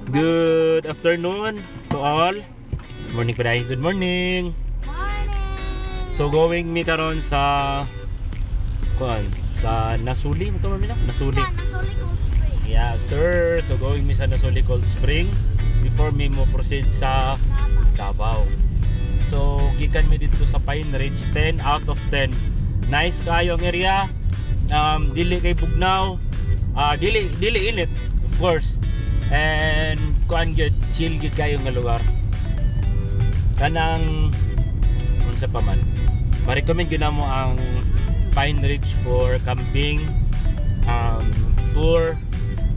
Good afternoon to all. Morning pa dahil. Good morning. Morning. So going mi karon sa Nasuli mo to mamina? Nasuli. Nasuli Cold Spring. Yeah, sir. So going mi sa Nasuli Cold Spring before mi mo proceed sa Davao. So gikan mi dito sa Pine Ridge, 10 out of 10. Nice kayo ang area. Dili kay bugnaw. Dili init, of course. And kuan gyud, chill gyud kayo nga lugar. Kanang unsa pa man. Ma-recommend gyud namo ang Pine Ridge for camping, tour,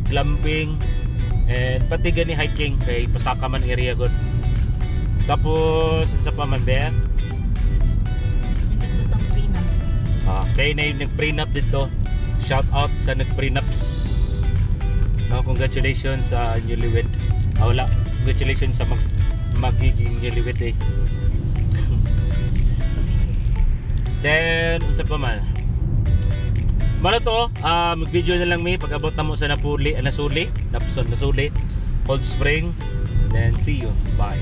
glamping, and pati gani hiking kay pasaka man area gud. Tapos unsa pa man be? Okay, na yung nag-prenup dito. Shout out sa nag-prenups. No, congratulations sa newlywed. Wala, congratulations sa magiging newlywed eh. Then, unsa pa man? Mano to, mag-video na lang mi pag abot na mo sa Nasuli, Cold Spring. Then, see you. Bye.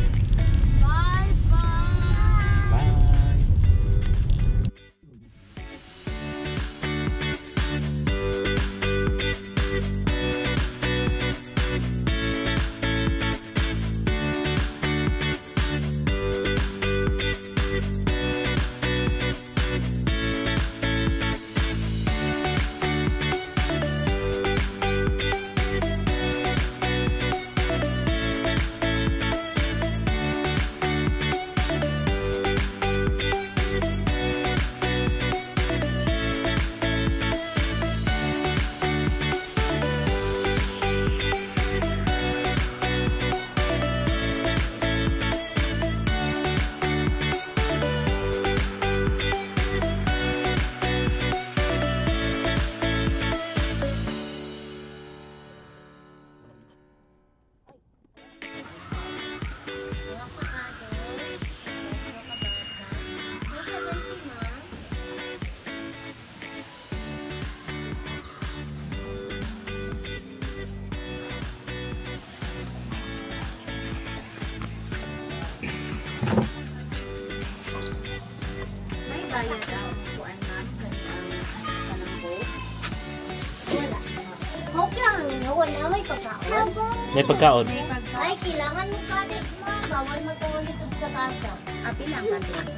May pagkaon. Ay, kailangan mo kadit mo. Bawal magkawalitod sa kasa. Pilang ka din?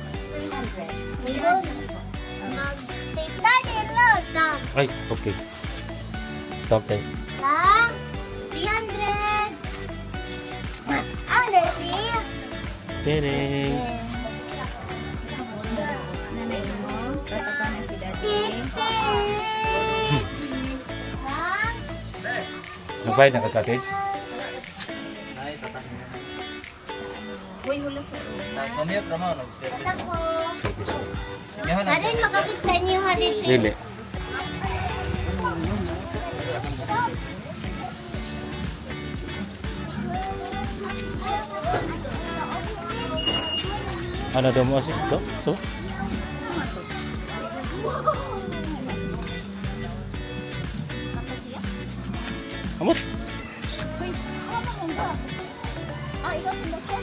300. We will mag-stay. Daddy, lost down. Ay, okay. Stop tayo. Lang. 300. Let's see. Tiring. Nanay mo? Kasama na si Daddy. Lang. Nagbayad na ka-cottage? Uy, hulang sa una. Tako. Hadin, makasustain niyo hadin. Dili. Ano daw mo assist to? So? Amot? Ikaw sila ko.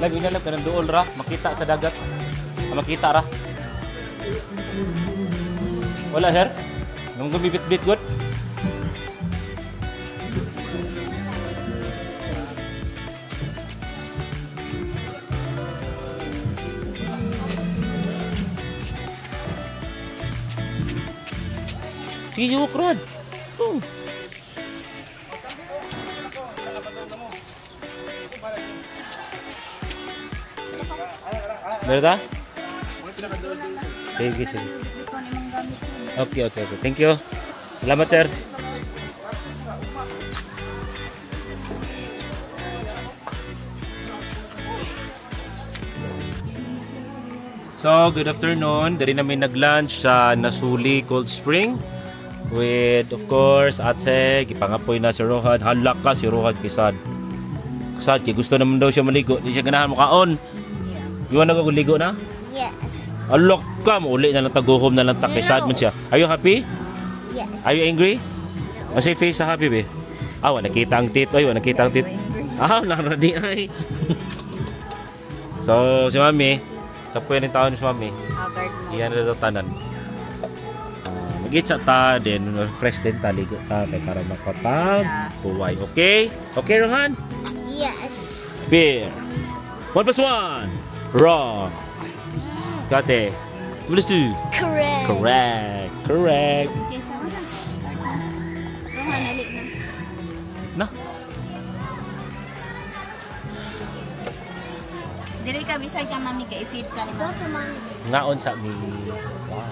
Lagi na lang kanang duol ra, makita sa dagat. Makita ra. Wala sir. Nung gumibit-bit good. Sige, walk rod. Meron? Sige, sige. Ito ni mong gamit. Okay. Thank you. Salamat, sir. So, good afternoon. Dari namin nag-lunch sa Nasuli Cold Spring with, of course, ate, kipangapoy na si Rohan. Halak ka si Rohan kisad. Kisad, kaya gusto naman daw siya maligo. Di siya ganahan mukhaon. Yeah. Iwan na ka ligo na? Yes. Alok ka, mauli na lang taguhom na lang takisad man siya. Are you happy? Yes. Are you angry? Kasi face sa happy, be? Ah, wala nakita ang tit. Ay, wala nakita ang tit. Ah, naradi ay. So, si Mami, sa puwin ng taon ni si Mami, Agard mo. iyan na daw tanan. Mag-itsa ta, then fresh din ta, ligo ta, kaya para makapag-buway. Okay? Okay, Rohan? Yes. Beer. 1 plus 1. Wrong. Kate. 2 plus 2. Correct. Correct. Correct. Okay, tama na. Start na. Rohan, alik na. Na? Dili ka, bisay ka mami ka, i-feed ka ni Go mami. to mommy. Ngaon sa mi. Wow.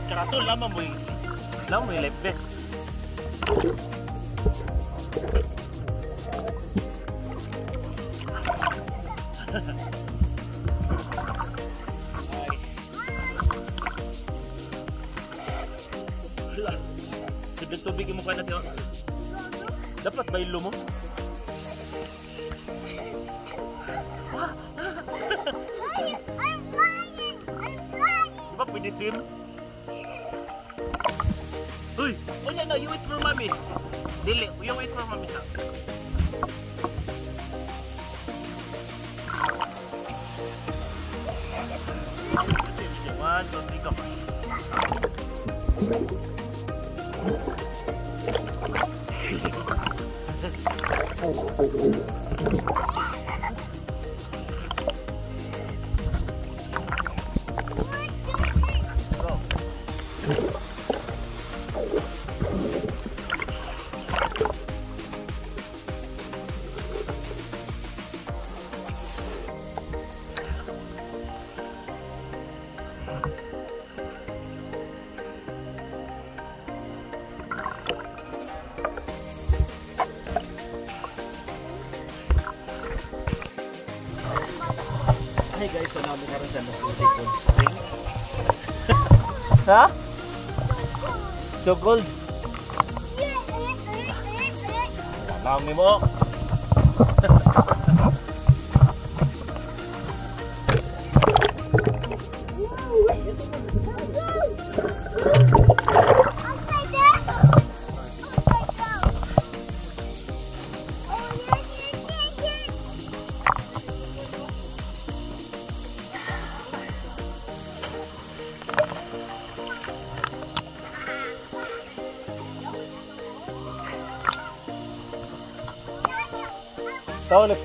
Karato lamang mo yung life vest. Sige, tubig mo kayo natin. Dapat ba ilo mo? Diba pwede swim? Uy! Oh no, you wait for mommy. Dili, you wait for mommy sa. One, two, three, go. Hey guys, so namin karon sa Nasuli Cold Spring. Ha? So gold. Mami mo. Tahu ulit.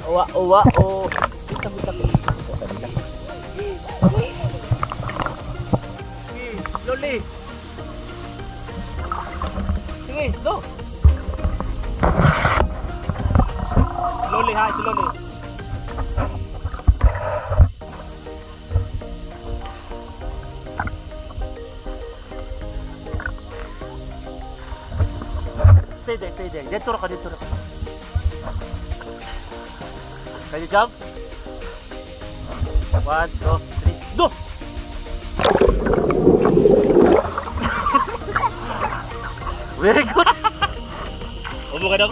Oh. Loli. Sige, go! Slowly ha, slowly. Stay there, stay there. Dito ka, dito ka. Can you jump? 1, 2, 3, go! Very good! Ubo ka daw.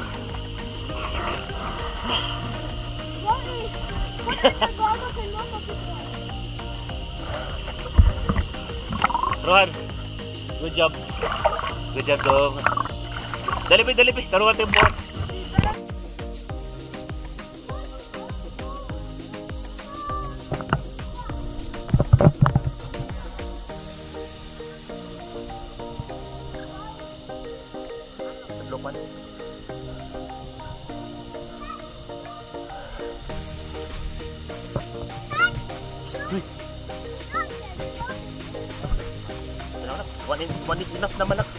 Rohan, good job. Good job dong. Dalipi, dalipi. Taruhan tayo buwan. Lupan. One is enough naman lang.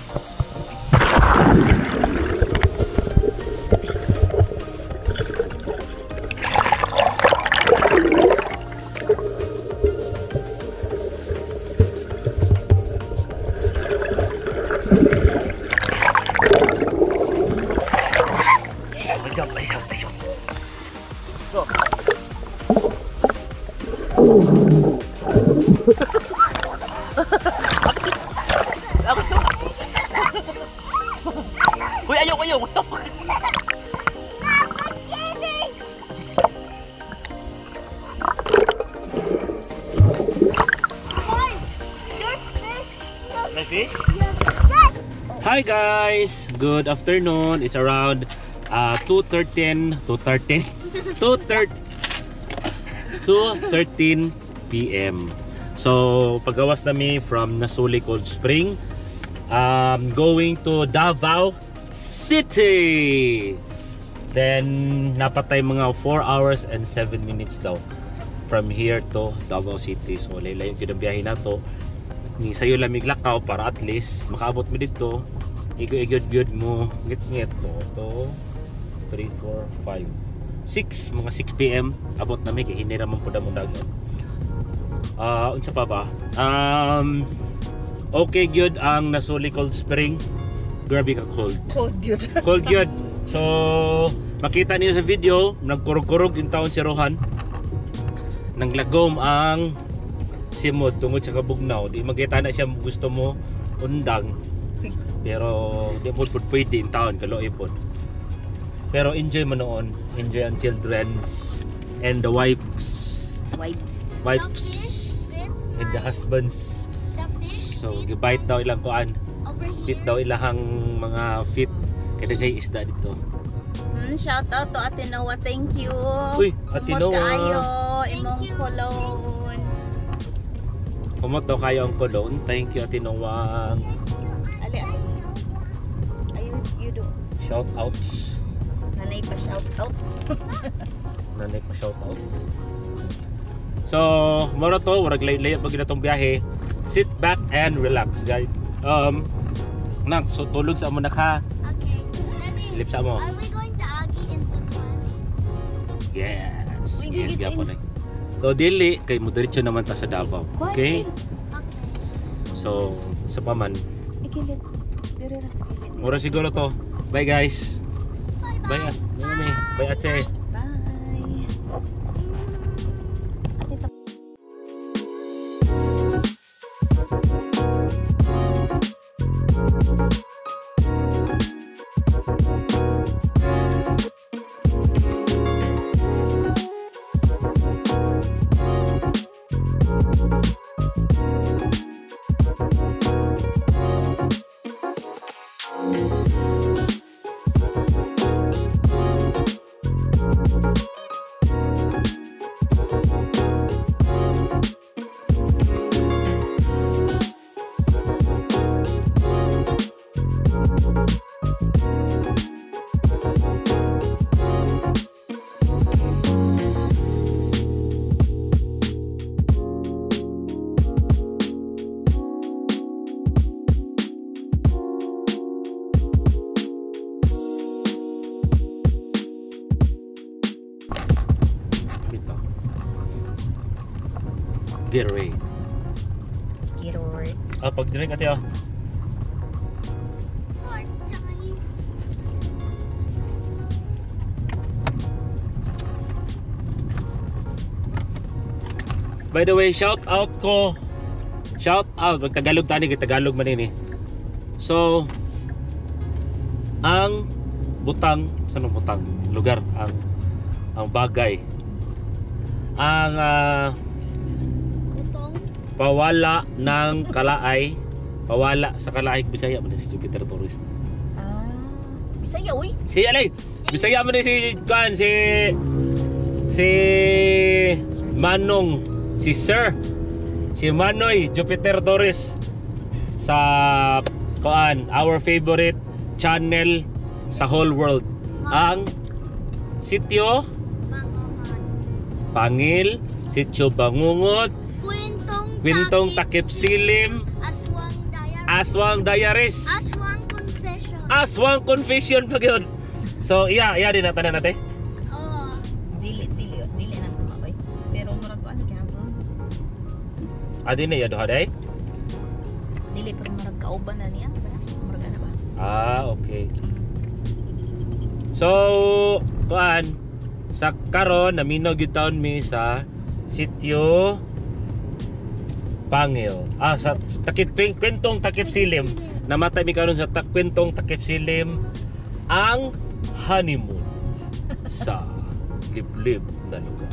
Go. Uy, ayaw, ayaw. Fish? Hi guys, good afternoon. It's around 2:13 p.m. So pagawas nami from Nasuli Cold Spring, going to Davao City. Then napatay mga 4 hours and 7 minutes daw from here to Davao City. So layo-layo gyud ang biyahe nato. Ni sayo lamig lakaw para at least makaabot mi dito. Igo-igod mo ngit-ngit to 3, 4, 5, 6 mga 6 p.m. abot nami kay hindi naman pud ang dagat. Unsa pa ba? Okay gyud ang Nasuli Cold Spring. Grabe ka cold. Cold gyud. Cold gyud. So makita niyo sa video, nagkurog-kurog yung taon si Rohan. Nanglagom ang simod tungod sa kabugnaw. Di magkita na siya gusto mo undang. Pero di po pwede in taon kaloy po. Pero enjoy mo noon. Enjoy ang children's and the wives. Wives and the husbands. So gibite daw ilang kuan. Fit daw ilahang mga fit kada kay isda dito. Shout out to Ate Noah, thank you. Uy, Ate Noah. Kayo imong cologne. Kumot daw kayo ang cologne. Thank you Ate Noah. Ali. You do. Shout out. Nanay pa shout out. Nanay pa shout out. So, mura to, warag layo pag ginatong biyahe. Sit back and relax, guys. Nak, so tulog sa mo na ka. Okay. Sleep sa mo. Are we going to Agi in Tutuan? Yes. We Yes, get gapon in. eh. So, dili kay mo diretso naman ta sa Davao. Okay? Okay. So, sa paman. Ikilid. Dire ra sa kilid. Mura siguro to. Bye guys. Bye. Bye. Bye Ate. Bye. Gatorade. Gatorade. Pag-drink ate oh. By the way, shout out, Tagalog tani, Tagalog man ini. So, ang butang, saan ang butang? Lugar, ang bagay. Ang pawala ng kalaay, pawala sa kalaay Bisaya man si Jupiter Tourist. Bisaya uy. Si alay, Bisaya man si Manong, si Manoy Jupiter Torres sa our favorite channel sa whole world, ang Sitio Pangil, Sitio Bangungot, Kwentong Takip Silim, Aswang Diaries, Aswang Confession pag yun. So iya din natanan natin. Dili nang tumakoy. Pero murag ko ano kaya ba? Adi na yado haday? Dili pero murag kauban na niya, murag ana ba? Okay. So, sa karon naminaw gyud taon mi sa Sitio Pangil. Sa Kwentong Takip Silim. Namatay mi karon sa Kwentong Takip Silim ang honeymoon sa liblib na lugar.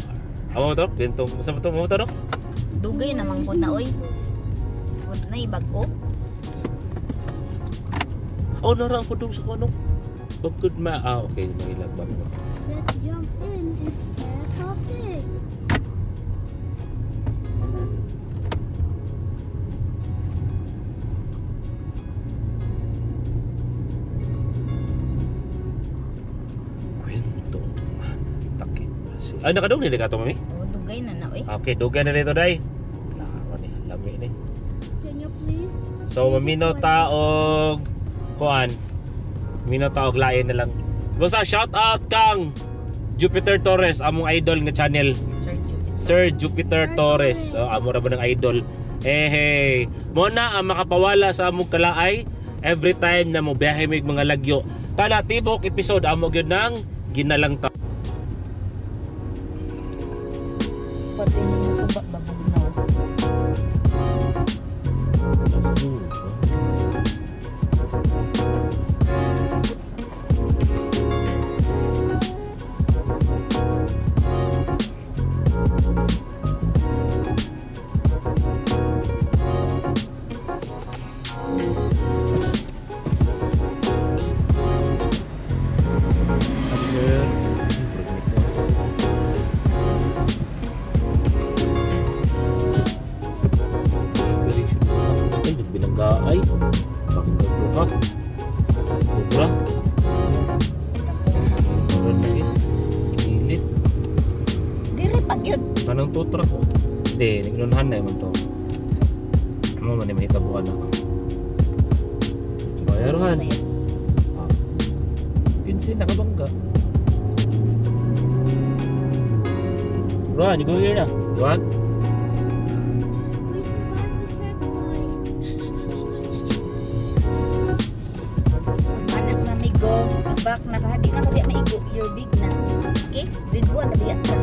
Amo to, Kwentong sa mo to no? Dugay namang pod na oy. Pod na ibag-o. Narang ko dong sa kuno. Good okay, mahilag ba? Let's jump in this air topic. Kwentong Takip. Nakadong ni ka to mami? Dugay na oy. Okay, dugay na dito day. Laro ni, lami ni. Can you please? So mamino taog Minotawag lain na lang. Basta shout out kang Jupiter Torres, among idol nga channel. Sir Jupiter Torres. Amo ra ba ng idol? Hey. Mo na ang makapawala sa among kalaay every time na mo biyahe mig mga lagyo. Kana tibok episode amo gyud nang ginalang ta. Pati ni subak babog na. Ay, bangga ka. Sobra. Init. Dire pa gyud. Anong tutra ko? Hindi, nagnunahan na naman to. Ano man may hitabuan na. Bayaruhan. Kinsin, nakabangga. Bro, you go here na. You want? Subak nakahadi na kaya maigo. You're big na. Okay? Grade 1 na diyan ka.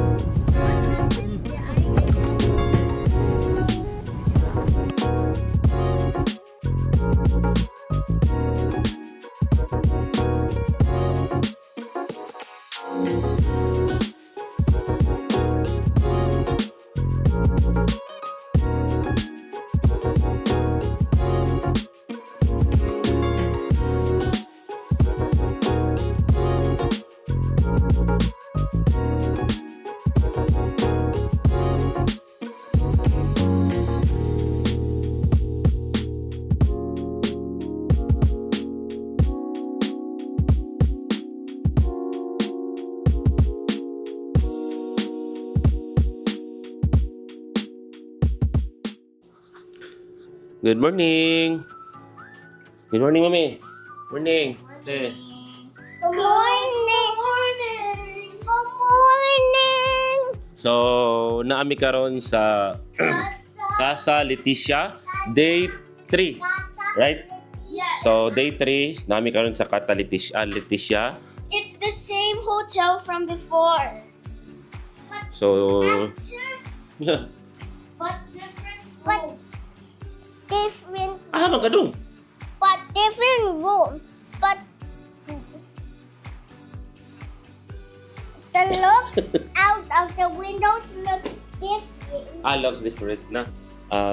Good morning. Good morning, Mami. Morning. Yes. Good morning. Good morning. So, naami karon sa Casa Leticia, day 3. Right? Yes. So, day 3, namin karon sa Casa Leticia. It's the same hotel from before. So, But different room. Different. magadong. But different room. But the look out of the windows looks different. Looks different na.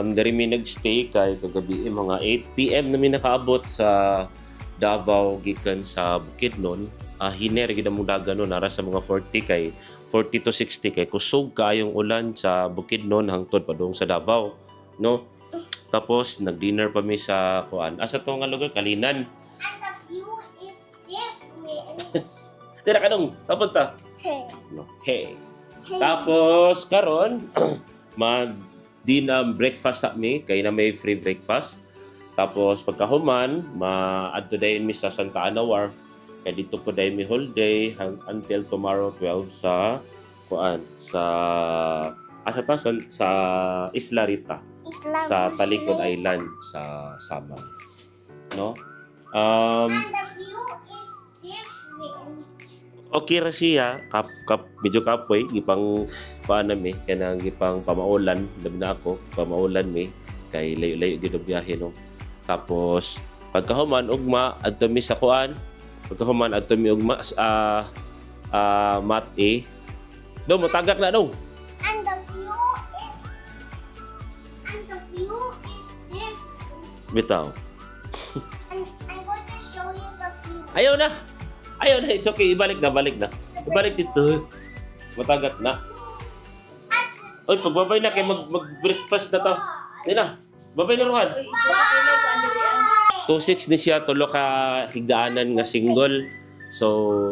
Dari mi nagstay kay kagabi mga 8 PM na mi nakaabot sa Davao gikan sa Bukidnon. Hiner gid mo dagan no nara sa mga 40 to 60 kay kusog kaayong ulan sa Bukidnon hangtod padung sa Davao, no? Tapos nag-dinner pa mi sa kuan. Asa to nga lugar Kalinan. And the view is different. Dira kadong tapos ta. No. Hey. Tapos karon breakfast sa mi kay na may free breakfast. Tapos pagkahuman ma-adto dayon mi sa Santa Ana Wharf kay dito po dayon mi whole day until tomorrow 12 sa kuan sa sa Isla Rita sa Talikod Island sa Sabang, no? And the view is different. Okay ra siya medyo kapoy gipang paano mi kanang gipang pamaulan labi na ako pamaulan mi kay layo-layo gid ang biyahe, no? Tapos pagkahuman ugma adto mi sa kuan pagkahuman adto mi ugma mat do mo tagak na do And the view is different. bitaw. And I'm going to show you the view. Ayaw na, it's okay, balik na dito, matagak na. Oy, pagbabay na kay mag-breakfast na ta. Di na, babay na Rohan. 2-6 ni siya, tulo ka higdaanan nga single. So,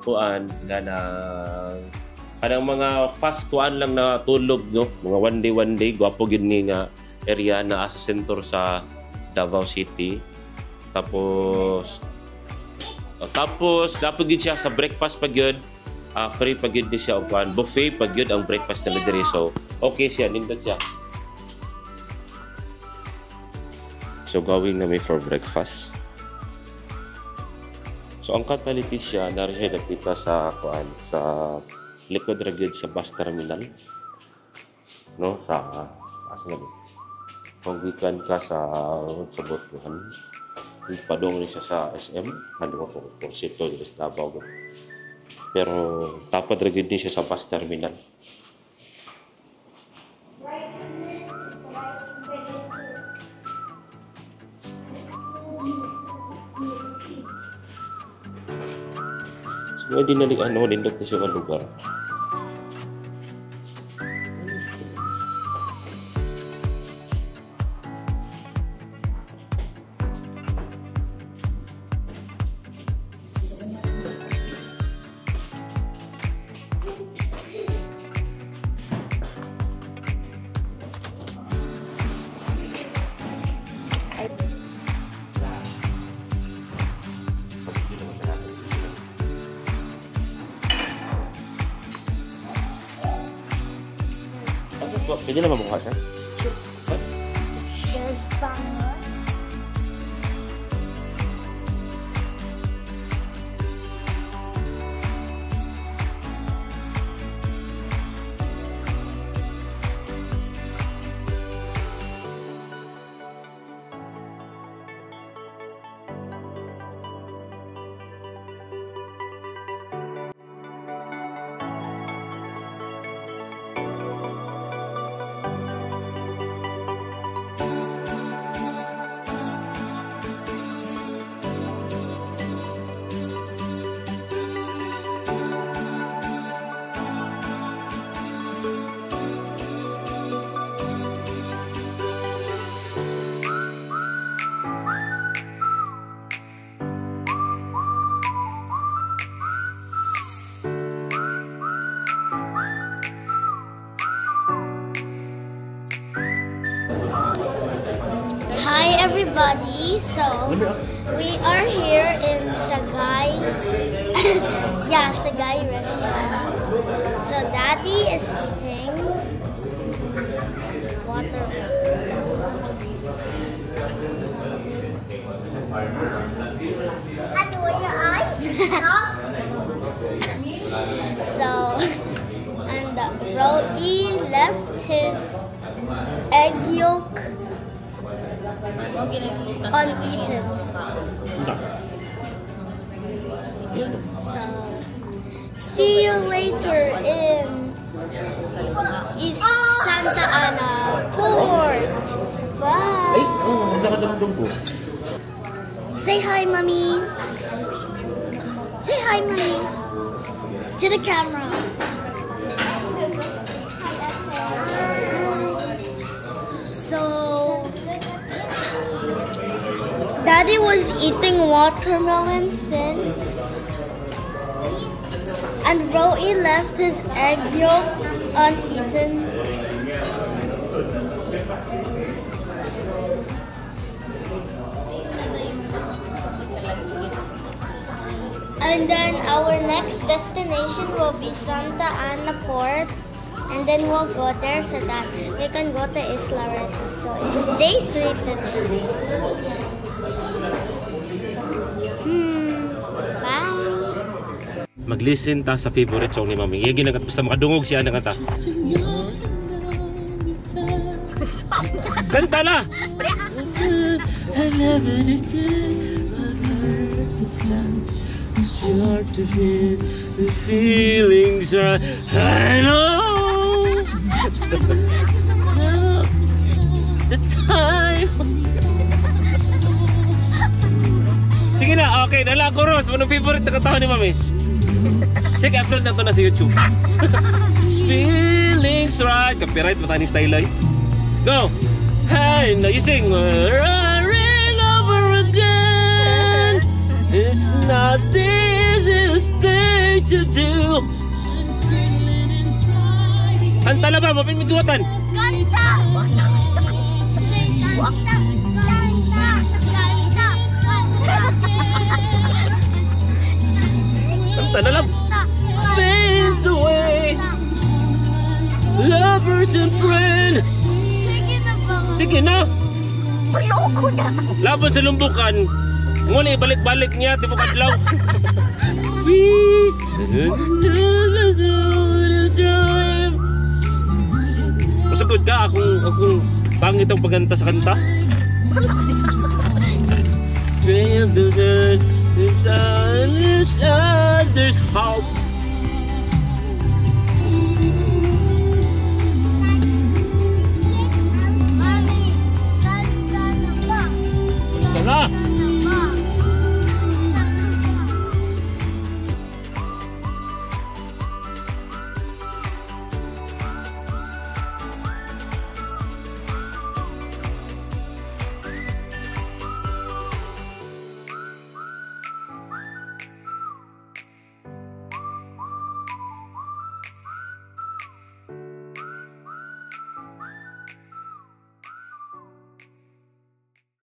kuan, kanang mga fast kuan lang na tulog, no? Mga one day, gwapo yun ni nga area na sa sentro sa Davao City. Tapos dapat gid siya sa breakfast pag yun. Free pag yun ni siya o kuan. Buffet pag yun ang breakfast na diri. So, okay siya, nindot siya. So, gawin na may for breakfast. So, ang Casa Leticia, narihin na kita sa kuan, sa likod ra gyud sa bus terminal, no? Sa asa nga kung gikan ka sa Botuhan, padong ni siya sa SM, ano po kung sito dito sa Davao. Pero tapad ra gyud ni siya sa bus terminal. So, hindi na nindot na siya ang lugar. Pwede naman bukas, ha? There's banner. Hi everybody, so we are here in Sagay, Sagay restaurant. So Daddy is eating. water. So, and Roe left his egg yolk uneaten. So, see you later in East Santa Ana Port. Bye. Say hi, Mommy. Say hi, Mommy. To the camera. So, Daddy was eating watermelon since, and Roe left his egg yolk uneaten. And then our next destination will be Santa Ana Port, and then we'll go there so that we can go to Isla Reta. So stay sweet today. Bye. Mag-listen ta sa favorite song ni Mami. Iya ginagat basta makadungog siya na kanta. Kanta na! Hard to feel the feelings are I know the time. Sige na, okay, dala ko Ros. Anong favorite na katawa ni Mami? Check, upload na to na sa YouTube. Feelings right. Copyright, mata ni style ay. Go! Hey, now you sing running over again. It's not the easiest thing to do. Kanta na ba? Mapinmiguatan. Kanta! Kanta na lang. Fades away. Lovers and friends. Sige na. Maloko na. Laban sa lumbukan. Ngunit balik-balik niya. Tipo kadlaw. Masagod ka akong pangit ang paganta sa kanta. There's hope.